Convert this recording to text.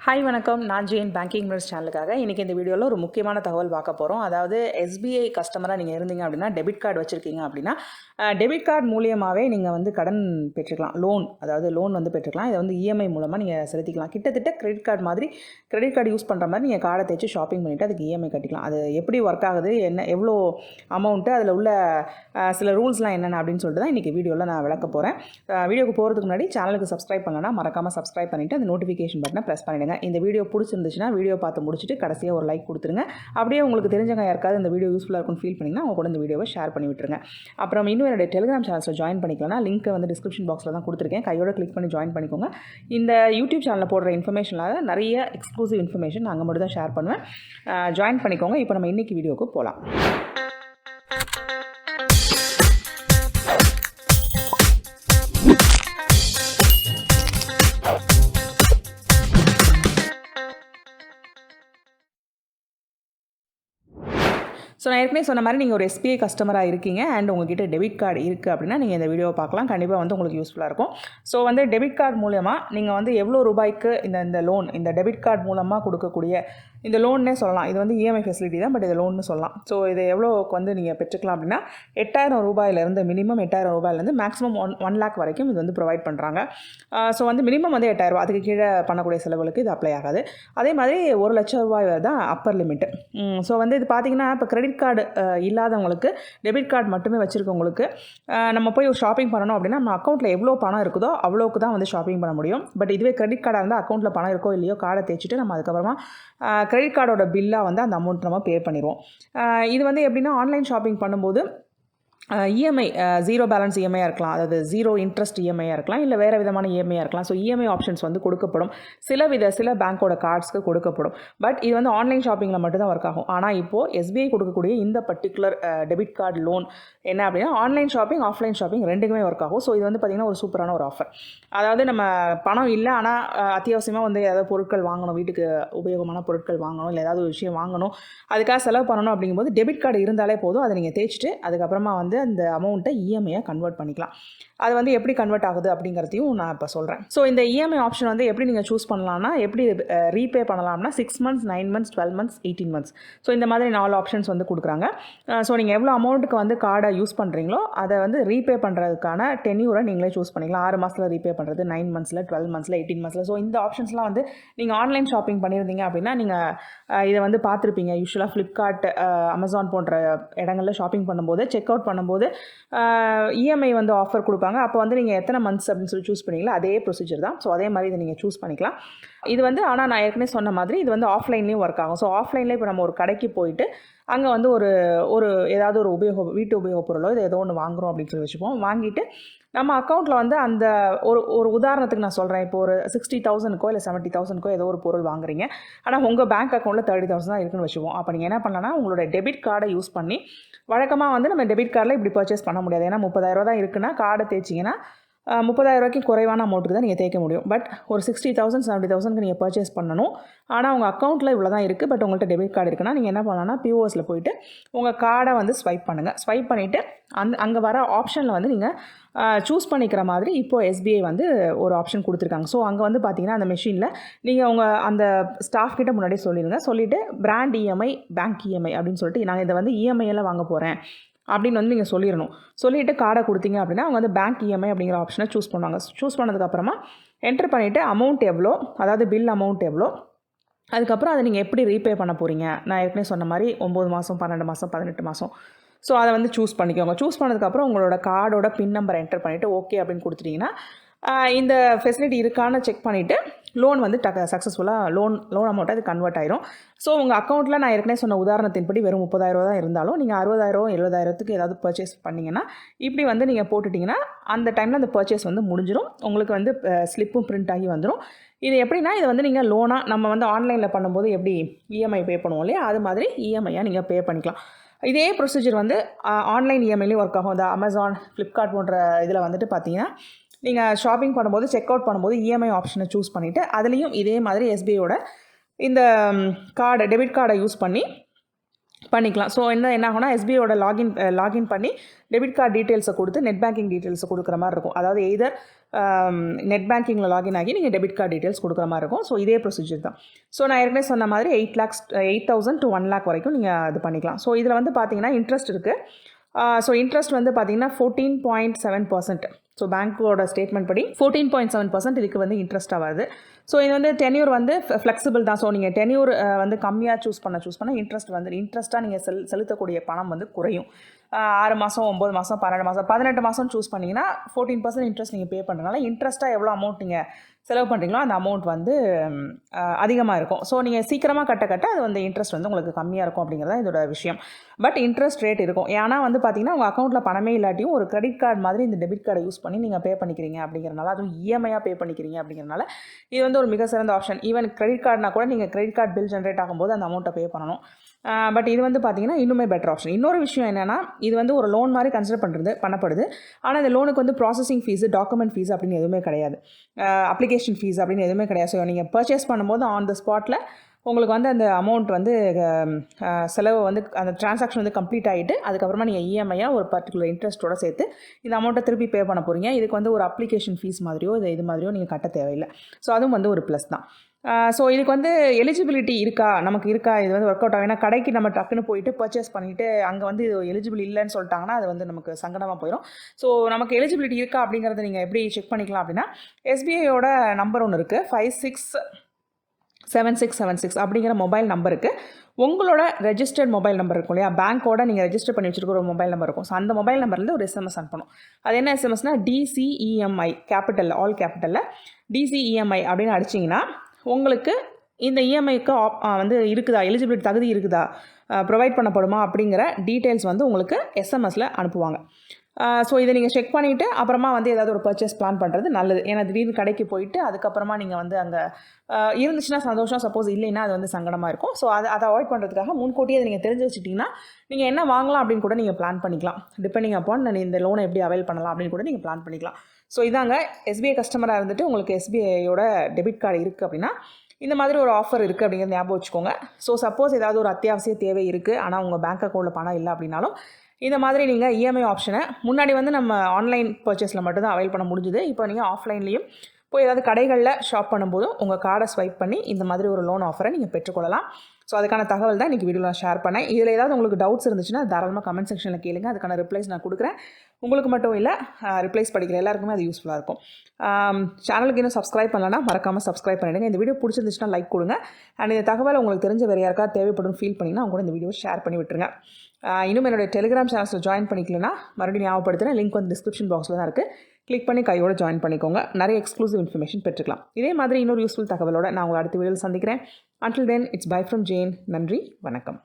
Hi வணக்கம். நான் Jain banking news சேனலுக்காக இன்றைக்கி இந்த வீடியோவில் ஒரு முக்கியமான தகவல் பார்க்க போகிறோம். அதாவது எஸ்பிஐ கஸ்டமராக நீங்கள் இருந்தீங்க அப்படின்னா, டெபிட் கார்டு வச்சுருக்கீங்க அப்படின்னா, டெபிட் கார்டு மூலியமாகவே நீங்கள் வந்து கடன் பெற்றுக்கலாம். லோன் வந்து பெற்றுக்கலாம். இதை வந்து இஎம்ஐ மூலமாக நீங்கள் செலுத்திக்கலாம். கிட்டத்தட்ட கிரெடிட் கார்டு மாதிரி, கிரெடிட் கார்டு யூஸ் பண்ணுற மாதிரி நீங்கள் கார்டை தேய்ச்சி ஷாப்பிங் பண்ணிவிட்டு அதுக்கு இஎம்ஐ கட்டிக்கலாம். அது எப்படி ஒர்க் ஆகுது, எவ்வளோ அமௌண்ட்டு, அதில் உள்ள சில ரூல்ஸ்லாம் என்னென்ன அப்படின்னு சொல்லிட்டு தான் இன்றைக்கி வீடியோவில் நான் விளக்க போகிறேன். வீடியோக்கு போகிறதுக்கு முன்னாடி சேனலுக்கு சப்ஸ்கிரைப் பண்ணலன்னா மறக்காமல் சப்ஸ்கிரைப் பண்ணிவிட்டு அந்த நோட்டிஃபிகேஷன் பட்டனை ப்ரெஸ் பண்ணிவிடுங்க. இந்த வீடியோ பிடிச்சிருந்துச்சுன்னா வீடியோ பார்த்து முடிச்சுட்டு கடைசியாக ஒரு லைக் கொடுத்துருங்க. அப்படியே உங்களுக்கு தெரிஞ்சவங்க யாருக்காவது இந்த வீடியோ யூஸ்ஃபுல்லாக இருக்கும்னு ஃபீல் பண்ணிங்கன்னா அவங்க கூட இந்த வீடியோவை ஷேர் பண்ணி விட்டுருங்க. அப்புறம் இன்னும் என்னுடைய டெலிகிராம் சேனல்ஸில் ஜாயின் பண்ணிக்கலாம். லிங்க் வந்து டிஸ்கிரிப்ஷன் பாக்ஸில் தான் கொடுத்துருக்கேன். கையோட கிளிக் பண்ணி ஜாயின் பண்ணிக்கோங்க. இந்த யூடியூப் சேனலில் போடுற இன்ஃபர்மேஷனில் நிறைய எக்ஸ்க்ளூசிவ் இன்ஃபர்மேஷன் அங்கே மட்டும் தான் ஷேர் பண்ணுவேன். ஜாயின் பண்ணிக்கோங்க. இப்போ நம்ம இன்றைக்கி வீடியோவுக்கு போகலாம். ஸோ நான் ஏற்கனவே சொன்ன மாதிரி நீங்கள் ஒரு எஸ்பிஐ கஸ்டமராக இருக்கீங்க அண்ட் உங்கள்கிட்ட டெபிட் கார்டு இருக்குது அப்படின்னா நீங்கள் இந்த வீடியோவை பார்க்கலாம். கண்டிப்பாக வந்து உங்களுக்கு யூஸ்ஃபுல்லாக இருக்கும். ஸோ வந்து டெபிட் கார்டு மூலமாக நீங்கள் வந்து எவ்வளோ ரூபாய்க்கு இந்த லோன், இந்த டெபிட் கார்டு மூலமாக கொடுக்கக்கூடிய இந்த லோன்னே சொல்லலாம். இது வந்து இஎம்ஐ ஃபெசிலிட்டி தான், பட் இது லோன்னு சொல்லலாம். ஸோ இது எவ்வளோக்கு வந்து நீங்கள் பெற்றுக்கலாம் அப்படின்னா, 8,000 ரூபாயிலேருந்து மினிமம் 8,000 ரூபாயிலேருந்து மேக்ஸிமம் 1 லேக் வரைக்கும் இது வந்து ப்ரொவைட் பண்ணுறாங்க. ஸோ வந்து மினிமம் வந்து 8,000 ரூபா, அதுக்கு கீழே பண்ணக்கூடிய செலவுகளுக்கு இது அப்ளை ஆகாது. அதே மாதிரி 1 லட்சம் ரூபாய் தான் அப்பர் லிமிட்டு. ஸோ வந்து இது பார்த்திங்கன்னா, இப்போ கிரெடிட் கார்டு இல்லாதவங்களுக்கு, டெபிட் கார்டு மட்டுமே வச்சுருக்கவங்களுக்கு நம்ம போய் ஒரு ஷாப்பிங் பண்ணணும் அப்படின்னா நம்ம அக்கௌண்ட்டில் எவ்வளோ பணம் இருக்குதோ அவ்வளோக்கு தான் வந்து ஷாப்பிங் பண்ண முடியும். பட் இதுவே கிரெடிட் கார்டாக இருந்தால் அக்கௌண்ட்டில் பணம் இருக்கோ இல்லையோ கார்டை தேய்ச்சிட்டு நம்ம அதுக்கப்புறமா கிரெடிட் கார்டோட பில்லாக வந்து அந்த அமௌண்ட் நம்ம பே பண்ணிடுவோம். இது வந்து எப்படின்னா, ஆன்லைன் ஷாப்பிங் பண்ணும்போது இஎம்ஐ 0 பேலன்ஸ் இஎம்ஐயாக இருக்கலாம், அதாவது 0 இன்ட்ரெஸ்ட் இஎம்ஐயாக இருக்கலாம், இல்லை வேறு விதமான இஎம்ஐயாக இருக்கலாம். ஸோ இஎம்ஐ ஆப்ஷன்ஸ் வந்து கொடுக்கப்படும். சில பேங்க்கோட கார்ட்ஸ்க்கு கொடுக்கப்படும். பட் இது வந்து ஆன்லைன் ஷாப்பிங்கில் மட்டும்தான் ஒர்க் ஆகும். ஆனால் இப்போது எஸ்பிஐ கொடுக்கக்கூடிய இந்த பர்டிகுலர் டெபிட் கார்டு லோன் என்ன அப்படின்னா, ஆன்லைன் ஷாப்பிங், ஆஃப்லைன் ஷாப்பிங் ரெண்டுக்குமே ஒர்க் ஆகும். ஸோ இது வந்து பார்த்திங்கன்னா ஒரு சூப்பரான ஒரு ஆஃபர். அதாவது நம்ம பணம் இல்லை, ஆனால் அத்தியாவசியமாக வந்து ஏதாவது பொருட்கள் வாங்கணும், வீட்டுக்கு உபயோகமான பொருட்கள் வாங்கணும், இல்லை ஏதாவது ஒரு விஷயம் வாங்கணும், அதுக்காக செலவு பண்ணணும் அப்படிங்கும்போது டெபிட் கார்டு இருந்தாலே போதும். அதை நீங்கள் தேய்ச்சிட்டு அதுக்கப்புறமா வந்து அந்த அமௌண்ட்டை இஎம்ஐயாக கன்வெர்ட் பண்ணிக்கலாம். அது வந்து எப்படி கன்வெர்ட் ஆகுது அப்படிங்கிறதையும் நான் இப்போ சொல்கிறேன். ஸோ இந்த இஎம்ஐ ஆப்ஷன் வந்து எப்படி நீங்கள் சூஸ் பண்ணலாம்னா, எப்படி ரீபே பண்ணலாம்னா 6 months, 9 months, 12 months, 18 months. So இந்த மாதிரி 4 ஆப்ஷன்ஸ் வந்து கொடுக்குறாங்க. ஸோ நீங்கள் எவ்வளோ அமௌண்ட்டுக்கு வந்து கார்டை யூஸ் பண்ணுறீங்களோ அதை வந்து ரீபே பண்ணுறதுக்கான டென்யூரை நீங்களே சூஸ் பண்ணிக்கலாம். 6 மாதத்தில் ரீபே பண்ணுறது, 9 மந்த்ஸில், 12 மந்த்ஸில், 18 மந்த்ஸில். ஸோ இந்த ஆப்ஷன்ஸ்லாம் வந்து நீங்கள் ஆன்லைன் ஷாப்பிங் பண்ணியிருந்தீங்க அப்படின்னா நீங்கள் இதை வந்து பார்த்துருப்பீங்க. யூஸ்வலாக ஃப்ளிப்கார்ட், அமேசான் போன்ற இடங்களில் ஷாப்பிங் பண்ணும்போது, செக் அவுட் பண்ணும்போது இஎம்ஐ வந்து ஆஃபர் கொடுப்பாங்க. அப்போ வந்து நீங்கள் எத்தனை மந்த்ஸ் அப்படின்னு சொல்லி சூஸ் பண்ணிங்களோ அதே ப்ரொசீஜர் தான். ஸோ அதே மாதிரி இதை நீங்கள் சூஸ் பண்ணிக்கலாம். இது வந்து ஆனால் நான் ஏற்கனவே சொன்ன மாதிரி இது வந்து ஆஃப்லைன்லேயும் ஒர்க் ஆகும். ஸோ ஆஃப்லைனில் இப்போ நம்ம ஒரு கடைக்கு போயிட்டு அங்கே வந்து ஒரு ஏதாவது ஒரு வீட்டு உபயோகப் பொருளோ இது ஏதோ ஒன்று வாங்குகிறோம் அப்படின்னு சொல்லி வச்சுப்போம். வாங்கிட்டு நம்ம அக்கௌண்ட்டில் வந்து அந்த ஒரு உதாரணத்துக்கு நான் சொல்கிறேன். இப்போ ஒரு 60,000க்கோ இல்லை 70,000க்கோ ஏதோ ஒரு பொருள் வாங்குறீங்க. ஆனால் உங்கள் பேங்க் அக்கௌண்ட்டில் 30,000 தான் இருக்குன்னு வச்சுப்போம். அப்போ நீங்கள் என்ன பண்ணலாம்னா, உங்களோட டெபிட் கார்டை யூஸ் பண்ணி, வழக்கமாக வந்து நம்ம டெபிட் கார்டில் இப்படி பர்ச்சேஸ் பண்ண முடியாது. ஏன்னா 30,000 தான் இருக்குன்னா கார்டை தேய்ச்சிங்கன்னா 30,000 ரூபாய்க்கு குறைவான அமௌண்ட்டுக்கு தான் நீங்கள் தேய்க்க முடியும். பட் ஒரு 60,000, 70,000க்கு நீங்கள் பர்ச்சேஸ் பண்ணணும். ஆனால் உங்கள் அக்கௌண்ட்டில் இவ்வளோ தான் இருக்குது, பட் உங்கள்கிட்ட டெபிட் கார்டு இருக்குன்னா நீங்கள் என்ன பண்ணலாம்னா, பிஓஎஸில் போயிட்டு உங்கள் கார்டை வந்து ஸ்வைப் பண்ணுங்கள். ஸ்வைப் பண்ணிவிட்டு அங்கே வர ஆப்ஷனில் வந்து நீங்கள் சூஸ் பண்ணிக்கிற மாதிரி இப்போது எஸ்பிஐ வந்து ஒரு ஆப்ஷன் கொடுத்துருக்காங்க. ஸோ அங்கே வந்து பார்த்தீங்கன்னா அந்த மெஷினில் நீங்கள் உங்கள் அந்த ஸ்டாஃப் கிட்ட முன்னாடியே சொல்லிடுங்க. சொல்லிவிட்டு பிராண்ட் இஎம்ஐ, பேங்க் இஎம்ஐ அப்படின்னு சொல்லிட்டு நான் இதை வந்து இஎம்ஐயெல்லாம் வாங்க போகிறேன் அப்படின்னு வந்து நீங்கள் சொல்லிடணும். சொல்லிவிட்டு கார்டை கொடுத்தீங்க அப்படின்னா அவங்க வந்து பேங்க் இஎம்ஐ அப்படிங்கிற ஆப்ஷனை சூஸ் பண்ணுவாங்க. சூஸ் பண்ணதுக்கப்புறமா என்டர் பண்ணிவிட்டு அமௌண்ட் எவ்வளோ, அதாவது பில் அமௌண்ட் எவ்வளோ, அதுக்கப்புறம் அதை நீங்கள் எப்படி ரீபே பண்ண போகிறீங்க. நான் ஏற்கனவே சொன்ன மாதிரி 9 மாதம், 12 மாதம், 18 மாதம். ஸோ அதை வந்து சூஸ் பண்ணிக்கோங்க. சூஸ் பண்ணதுக்கப்புறம் உங்களோட கார்டோட பின் நம்பரை என்டர் பண்ணிவிட்டு ஓகே அப்படின்னு கொடுத்துட்டிங்கன்னா இந்த ஃபெசிலிட்டி இருக்கான்னு செக் பண்ணிவிட்டு லோன் வந்து சக்ஸஸ்ஃபுல்லாக லோன் அமௌண்ட்டாக அது கன்வெர்ட் ஆயிரும். ஸோ உங்கள் அக்கௌண்ட்டில் நான் ஏற்கனவே சொன்ன உதாரணத்தின்படி வெறும் 30,000 தான் இருந்தாலும் நீங்கள் 60,000, 70,000க்கு ஏதாவது பர்ச்சேஸ் பண்ணிங்கன்னா இப்படி வந்து நீங்கள் போட்டுட்டிங்கன்னா அந்த டைமில் அந்த பர்ச்சேஸ் வந்து முடிஞ்சிடும். உங்களுக்கு வந்து ஸ்லிப்பும் பிரிண்ட் ஆகி வந்துடும். இது எப்படின்னா, இது வந்து நீங்கள் லோனாக நம்ம வந்து ஆன்லைனில் பண்ணும்போது எப்படி இஎம்ஐ பே பண்ணுவோம் இல்லையா, அது மாதிரி இஎம்ஐயாக நீங்கள் பே பண்ணிக்கலாம். இதே ப்ரொசீஜர் வந்து ஆன்லைன் இஎம்ஐலேயும் ஒர்க் ஆகும். இந்த அமேசான், ஃப்ளிப்கார்ட் போன்ற இதில் வந்துட்டு பார்த்தீங்கன்னா, நீங்கள் ஷாப்பிங் பண்ணும்போது, செக் அவுட் பண்ணும்போது இஎம்ஐ ஆப்ஷனை சூஸ் பண்ணிவிட்டு அதுலேயும் இதே மாதிரி எஸ்பிஐயோட இந்த டெபிட் கார்டை யூஸ் பண்ணிக்கலாம். ஸோ என்ன ஆகும்னா, எஸ்பிஐயோட லாகின் பண்ணி டெபிட் கார்டு டீட்டெயில்ஸை கொடுத்து நெட் பேங்கிங் டீட்டெயில்ஸை கொடுக்குற மாதிரி இருக்கும். அதாவது எய்தர் நெட் பேங்கிங்கில் லாகின் ஆகி நீங்கள் டெபிட் கார்டு டீட்டெயில்ஸ் கொடுக்குற மாதிரி இருக்கும். ஸோ இதே ப்ரொசீஜர் தான். ஸோ நான் ஏற்கனவே சொன்ன மாதிரி 8,000 to 1 lakh வரைக்கும் நீங்கள் இது பண்ணிக்கலாம். ஸோ இதில் வந்து பார்த்தீங்கன்னா இன்ட்ரெஸ்ட் இருக்குது. ஸோ இன்ட்ரெஸ்ட் வந்து பார்த்தீங்கன்னா 14.7%. ஸோ பேங்க்கோட ஸ்டேட்மெண்ட் படி 14.7% இதுக்கு வந்து இன்ட்ரெஸ்ட்டாக வருது. ஸோ இது வந்து டென்யூர் வந்து ஃப்ளெக்சிபிள் தான். ஸோ நீங்கள் டென்யூர் வந்து கம்மியாக சூஸ் பண்ண இன்ட்ரெஸ்ட்டாக நீங்கள் செலுத்தக்கூடிய பணம் வந்து குறையும். 6 மாதம், 9 மாதம், 12 மாதம், 18 மாதம் சூஸ் பண்ணிங்கன்னா 14% இன்ட்ரெஸ்ட் நீங்கள் பே பண்ணுறதுனால இன்ட்ரெஸ்ட்டாக எவ்வளோ அமௌண்ட் நீங்கள் செலவு பண்ணுறீங்களோ அந்த அமௌண்ட் வந்து அதிகமாக இருக்கும். ஸோ நீங்கள் சீக்கிரமாக கட்ட அது வந்து இன்ட்ரெஸ்ட் வந்து உங்களுக்கு கம்மியாக இருக்கும் அப்படிங்கிறத இதோட விஷயம். பட் இன்ட்ரெஸ்ட் ரேட் இருக்கும். ஏன்னா வந்து பார்த்தீங்கன்னா உங்கள் அக்கௌண்ட்டில் பணமே இல்லாட்டியும் ஒரு கிரெடிட் கார்டு மாதிரி இந்த டெபிட் கார்டை யூஸ் பண்ணி நீங்கள் பே பண்ணிக்கிறீங்க அப்படிங்கிறனால, அதுவும் இஎம்ஐயாக பே பண்ணிக்கிறீங்க அப்படிங்கிறனால இது வந்து ஒரு மிக சிறந்த ஆப்ஷன். ஈவன் கிரெடிட் கார்டுனா கூட நீங்கள் கிரெடிட் கார்டு பில் ஜென்ரேட் ஆகும்போது அந்த அமௌண்ட்டை பே பண்ணணும். பட் இது வந்து பார்த்தீங்கன்னா இன்னுமே பெட்டர் ஆப்ஷன். இன்னொரு விஷயம் என்னென்னா, இது வந்து ஒரு லோன் மாதிரி கன்சிடர் பண்ணப்படுது. ஆனால் இந்த லோனுக்கு வந்து ப்ராசஸிங் ஃபீஸு, டாக்குமெண்ட் ஃபீஸ் அப்படின்னு எதுவுமே கிடையாது. அப்ளிகேஷன் ஃபீஸ் அப்படின்னு எதுவுமே கிடையாது. ஸோ நீங்கள் பர்ச்சேஸ் பண்ணும்போது ஆன் த ஸ்பாட்டில் உங்களுக்கு வந்து அந்த அமௌண்ட் வந்து செலவு வந்து அந்த ட்ரான்சாக்ஷன் வந்து கம்ப்ளீட் ஆகிட்டு அதுக்கப்புறமா நீங்கள் இஎம்ஐயாக ஒரு பர்டிகுலர் இன்ட்ரெஸ்ட்டோட சேர்த்து இந்த அமௌண்ட்டை திருப்பி பே பண்ண போகிறீங்க. இதுக்கு வந்து ஒரு அப்ளிகேஷன் ஃபீஸ் மாதிரியோ இது மாதிரியோ நீங்கள் கட்ட தேவையில்லை. ஸோ அதுவும் வந்து ஒரு ப்ளஸ் தான். ஸோ இதுக்கு வந்து எலிஜிபிலிட்டி நமக்கு இருக்கா, இது வந்து ஒர்க் அவுட் ஆகும். ஏன்னா கடைக்கு நம்ம டக்குன்னு போயிட்டு பர்ச்சேஸ் பண்ணிவிட்டு அங்கே வந்து இது எலிஜிபிள் இல்லைன்னு சொல்லிட்டாங்கன்னா அது வந்து நமக்கு சங்கடமாக போயிடும். ஸோ நமக்கு எலிஜிபிலிட்டி இருக்கா அப்படிங்கிறத நீங்கள் எப்படி செக் பண்ணிக்கலாம் அப்படின்னா, எஸ்பிஐயோட நம்பர் ஒன்று இருக்குது, 567676 அப்படிங்கிற மொபைல் நம்பருக்கு உங்களோட ரெஜிஸ்டர்ட் மொபைல் நம்பர் இருக்கும் இல்லையா, பேங்க்கோட நீங்கள் ரெஜிஸ்டர் பண்ணி வச்சுருக்க ஒரு மொபைல் நம்பர் இருக்கும். ஸோ அந்த மொபைல் நம்பர்லேருந்து ஒரு எஸ்எம்எஸ் அனுப்பணும். அது என்ன எஸ்எம்எஸ்னால் DCEMI, ஆல் கேபிட்டலில் DCEMI அப்படின்னு அடிச்சிங்கன்னா உங்களுக்கு இந்த இஎம்ஐக்கு வந்து இருக்குதா, எலிஜிபிலிட்டி தகுதி இருக்குதா, ப்ரொவைட் பண்ணப்படுமா அப்படிங்கிற டீட்டெயில்ஸ் வந்து உங்களுக்கு எஸ்எம்எஸில் அனுப்புவாங்க. ஸோ இதை நீங்கள் செக் பண்ணிவிட்டு அப்புறமா வந்து ஏதாவது ஒரு பர்ச்சேஸ் பிளான் பண்ணுறது நல்லது. ஏன்னா திடீர்னு கடைக்கு போயிட்டு அதுக்கப்புறமா நீங்கள் வந்து அங்கே இருந்துச்சுன்னா சந்தோஷம், சப்போஸ் இல்லைன்னா அது வந்து சங்கடமாக இருக்கும். ஸோ அதை அவாய்ட் பண்ணுறதுக்காக முன்கூட்டியே அதை நீங்கள் தெரிஞ்சு வச்சுட்டிங்கன்னா நீங்கள் என்ன வாங்கலாம் அப்படின்னு கூட நீங்கள் பிளான் பண்ணிக்கலாம். டிபெண்டிங் அப்பான் நான் இந்த லோனை எப்படி அவைல் பண்ணலாம் அப்படின்னு கூட நீங்கள் பிளான் பண்ணிக்கலாம். ஸோ இதாங்க, எஸ்பிஐ கஸ்டமராக இருந்துட்டு உங்களுக்கு எஸ்பிஐயோட டெபிட் கார்டு இருக்குது அப்படின்னா இந்த மாதிரி ஒரு ஆஃபர் இருக்குது அப்படிங்கிறது ஞாபகம் வச்சுக்கோங்க. ஸோ சப்போஸ் ஏதாவது ஒரு அத்தியாவசிய தேவை இருக்குது ஆனால் உங்கள் பேங்க் அக்கௌண்ட்டில் பணம் இல்லை அப்படின்னாலும் இந்த மாதிரி நீங்கள் இஎம்ஐ ஆப்ஷனை முன்னாடி வந்து நம்ம ஆன்லைன் பர்ச்சேஸில் மட்டும்தான் அவைல் பண்ண முடிஞ்சுது. இப்போ நீங்கள் ஆஃப்லைன்லேயும் போய் ஏதாவது கடைகளில் ஷாப் பண்ணும்போதும் உங்கள் கார்டை ஸ்வைப் பண்ணி இந்த மாதிரி ஒரு லோன் ஆஃபரை நீங்கள் பெற்றுக்கொள்ளலாம். ஸோ அதுக்கான தகவல் தான் இன்றைக்கி வீடியோவில் நான் ஷேர் பண்ணேன். இதில் ஏதாவது உங்களுக்கு டவுட்ஸ் இருந்துச்சுன்னா தாராளமாக கமெண்ட் செக்ஷனில் கேளுங்க. அதுக்கான ரிப்ளைஸ் நான் கொடுக்குறேன். உங்களுக்கு மட்டும் இல்லை, ரிப்ளைஸ் படிக்கிற எல்லாருக்குமே அது யூஸ்ஃபுல்லாக இருக்கும். சேனலுக்கு இன்னும் சப்ஸ்கிரைப் பண்ணலன்னா மறக்காமல் சப்ஸ்கிரைப் பண்ணிவிடுங்க. இந்த வீடியோ பிடிச்சிருந்துச்சுன்னா லைக் கொடுங்க. அண்ட் இந்த தகவல் உங்களுக்கு தெரிஞ்ச வேறு யாருக்காவது தேவைப்படும் ஃபீல் பண்ணிங்கன்னா அவங்க கூட இந்த வீடியோ ஷேர் பண்ணி விட்டுருங்க. இன்னும் என்னோடய டெலிகிராம் சேனல்ஸில் ஜாயின் பண்ணிக்கலன்னா மறுபடியும் ஞாபகப்படுத்துகிறேன். லிங்க் வந்து டிஸ்கிரிப்ஷன் பாக்ஸில் தான் இருக்குது. கிளிக் பண்ணி கையோட ஜாயின் பண்ணிக்கோங்க. நிறைய எக்ஸ்க்ளூசிவ் இன்ஃபர்மேஷன் பெற்றுக்கலாம். இதே மாதிரி இன்னொரு யூஸ்ஃபுல் தகவலோட நான் உங்களை அடுத்த வீடியோவில் சந்திக்கிறேன். Until then, it's bye from Jane. நன்றி, வணக்கம்.